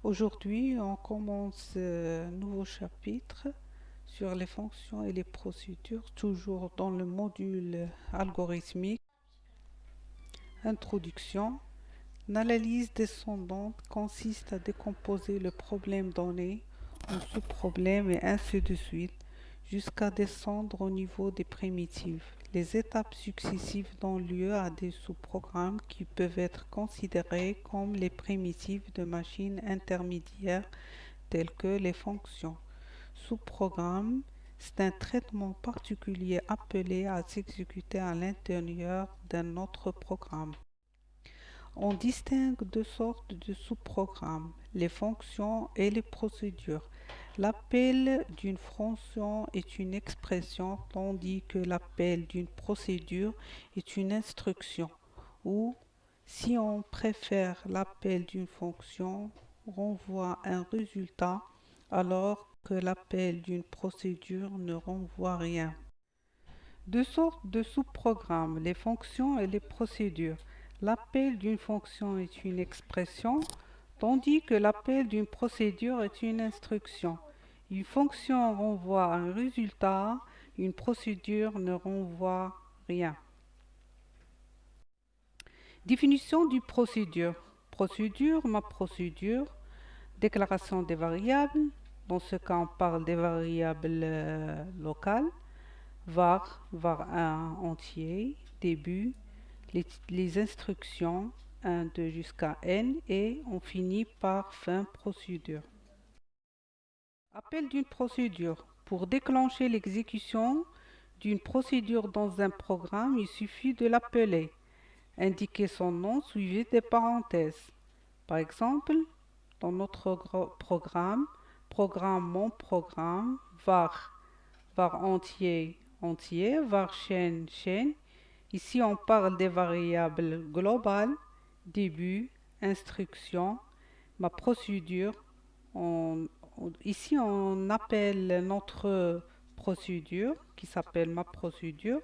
Aujourd'hui, on commence un nouveau chapitre sur les fonctions et les procédures, toujours dans le module algorithmique. Introduction. L'analyse descendante consiste à décomposer le problème donné en sous-problèmes et ainsi de suite, jusqu'à descendre au niveau des primitives. Les étapes successives donnent lieu à des sous-programmes qui peuvent être considérés comme les primitives de machines intermédiaires telles que les fonctions. Sous-programme, c'est un traitement particulier appelé à s'exécuter à l'intérieur d'un autre programme. On distingue deux sortes de sous-programmes, les fonctions et les procédures. L'appel d'une fonction est une expression, tandis que l'appel d'une procédure est une instruction, ou, si on préfère, l'appel d'une fonction renvoie un résultat, alors que l'appel d'une procédure ne renvoie rien. Deux sortes de sous-programmes, les fonctions et les procédures. L'appel d'une fonction est une expression, tandis que l'appel d'une procédure est une instruction. Une fonction renvoie un résultat, une procédure ne renvoie rien. Définition du procédure. Procédure, ma procédure. Déclaration des variables. Dans ce cas, on parle des variables locales. var1 entier, début, les instructions 1, 2 jusqu'à n et on finit par fin procédure. Appel d'une procédure. Pour déclencher l'exécution d'une procédure dans un programme, il suffit de l'appeler. Indiquer son nom suivi des parenthèses. Par exemple, dans notre programme, mon programme, var entier, var chaîne. Ici, on parle des variables globales, début, instruction, ma procédure. Ici, on appelle notre procédure qui s'appelle ma procédure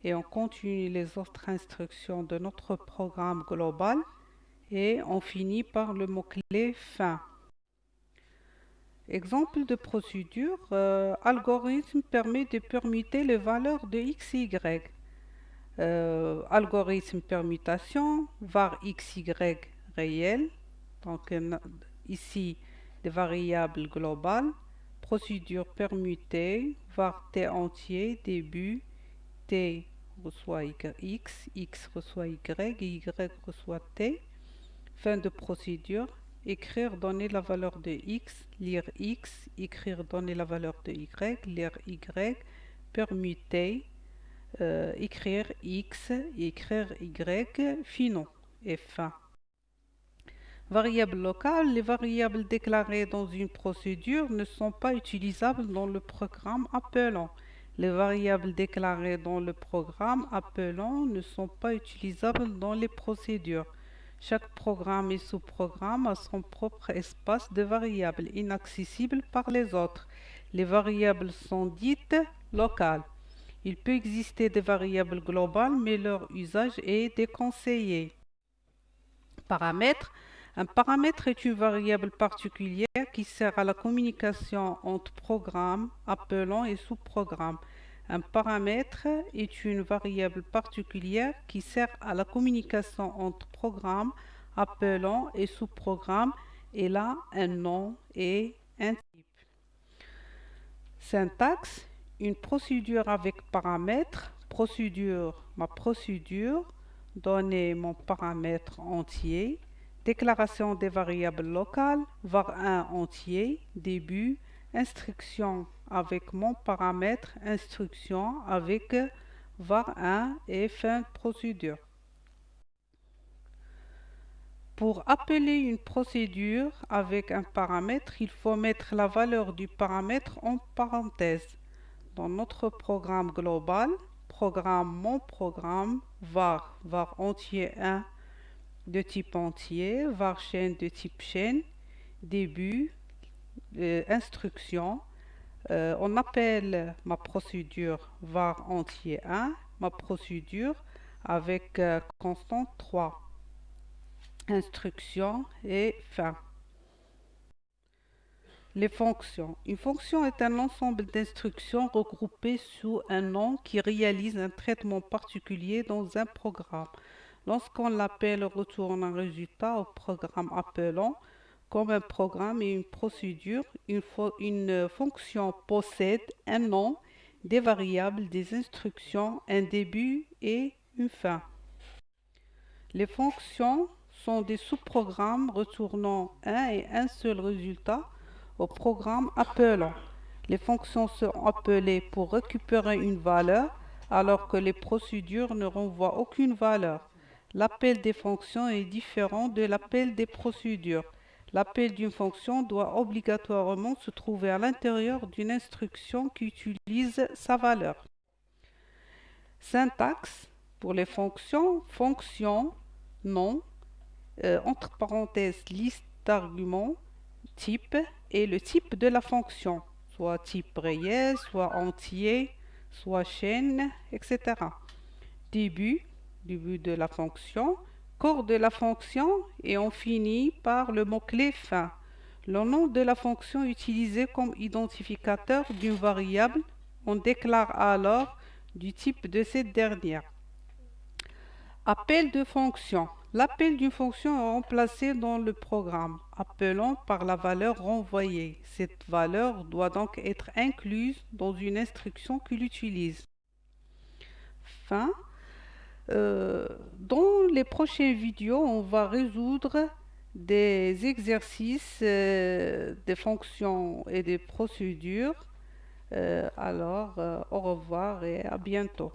et on continue les autres instructions de notre programme global et on finit par le mot-clé fin. Exemple de procédure, algorithme permet de permuter les valeurs de x et y. Algorithme permutation, var xy réel, donc ici des variables globales, procédure permutée, var t entier, début, t reçoit x reçoit y reçoit t, fin de procédure, écrire, donner la valeur de x, lire x, écrire, donner la valeur de y, lire y, permuter, écrire x, écrire y, finaux et fin. Variables locales. Les variables déclarées dans une procédure ne sont pas utilisables dans le programme appelant. Les variables déclarées dans le programme appelant ne sont pas utilisables dans les procédures. Chaque programme et sous-programme a son propre espace de variables inaccessible par les autres. Les variables sont dites locales. Il peut exister des variables globales, mais leur usage est déconseillé. Paramètres. Un paramètre est une variable particulière qui sert à la communication entre programmes, appelants et sous-programmes. Un paramètre est une variable particulière qui sert à la communication entre programmes, appelants et sous-programmes. Elle a un nom et un type. Syntaxe. Une procédure avec paramètre. Procédure, ma procédure. Donner mon paramètre entier. Déclaration des variables locales. var1 entier. Début. Instruction avec mon paramètre. Instruction avec var1 et fin de procédure. Pour appeler une procédure avec un paramètre, il faut mettre la valeur du paramètre en parenthèse. Dans notre programme global, mon programme, var entier 1 de type entier, var chaîne de type chaîne, début, instruction. On appelle ma procédure var entier 1, ma procédure avec constante 3. Instruction et fin. Les fonctions. Une fonction est un ensemble d'instructions regroupées sous un nom qui réalise un traitement particulier dans un programme. Lorsqu'on l'appelle, on retourne un résultat au programme appelant. Comme un programme et une procédure, une fonction possède un nom, des variables, des instructions, un début et une fin. Les fonctions sont des sous-programmes retournant un et un seul résultat au programme appelant. Les fonctions sont appelées pour récupérer une valeur alors que les procédures ne renvoient aucune valeur. L'appel des fonctions est différent de l'appel des procédures. L'appel d'une fonction doit obligatoirement se trouver à l'intérieur d'une instruction qui utilise sa valeur. Syntaxe pour les fonctions, fonction, nom, entre parenthèses, liste d'arguments, type et le type de la fonction, soit type réel, soit entier, soit chaîne, etc. Début de la fonction, corps de la fonction et on finit par le mot-clé fin. Le nom de la fonction utilisé comme identificateur d'une variable, on déclare alors du type de cette dernière. Appel de fonction. L'appel d'une fonction est remplacé dans le programme, appelant par la valeur renvoyée. Cette valeur doit donc être incluse dans une instruction qu'il utilise. Fin. Dans les prochaines vidéos, on va résoudre des exercices, des fonctions et des procédures. Au revoir et à bientôt.